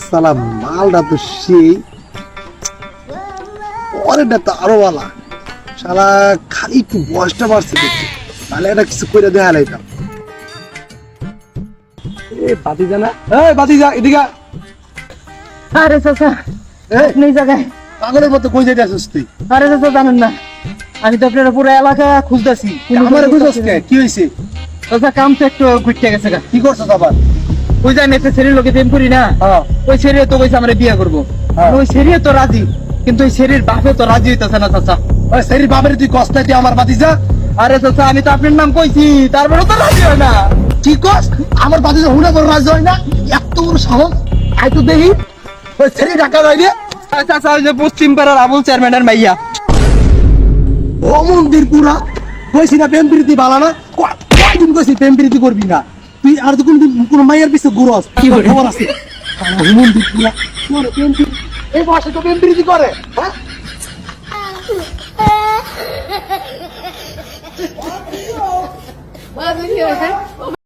সালাম মালটা তো সেই পরেরটা তো আরো বালা শালা খালি একটু বয়সটা বাড়ছে দেখছি তাহলে এটা কিছু করে দেখা লাইতাম বাতিজা না বাতিজা এদিকে আরে চাচা আপনি এই জায়গায় পাগলের মতো কই যাইতে আসছিস তুই আরে চাচা জানেন না আমি তো আপনার পুরো এলাকা খুঁজতেছি আমার বুঝছস কে কি হইছে চাচা কাম তো একটু ঘুরতে গেছে গা কি করছস আবার ওই যে আমি একটা ছেলের লোকে প্রেম করি না হ্যাঁ ওই ছেলে তো কইছে আমরা বিয়ে করবো হ্যাঁ। ওই ছেলে তো রাজি কিন্তু ওই ছেলের বাপে তো রাজি হইতাছে না চাচা ওই সেরি বাবার তুই কষ্ট দি আমার বাতিজা আরে চাচা আমি তো আপনার নাম কইছি তারপরে তো রাজি হয় না কি কস আমার বাতিজা হুনা বড় রাজ হয় না এত বড় সাহস আই তো দেখি ওই সেরি ঢাকা রই রে চাচা ওই যে পশ্চিম পাড়ার আবুল চেয়ারম্যানের মাইয়া ও মন্দির পুরা কইছি না প্রেম প্রীতি বালা না কয়দিন কইছি প্রেম প্রীতি করবি না তুই আর তো কোন মাইয়ার পিছে ঘুরস কি করে? খবর আছে মন্দির পুরা তোর প্রেম প্রীতি এই বয়সে তো প্রেম প্রীতি করে হ্যাঁ What did you say?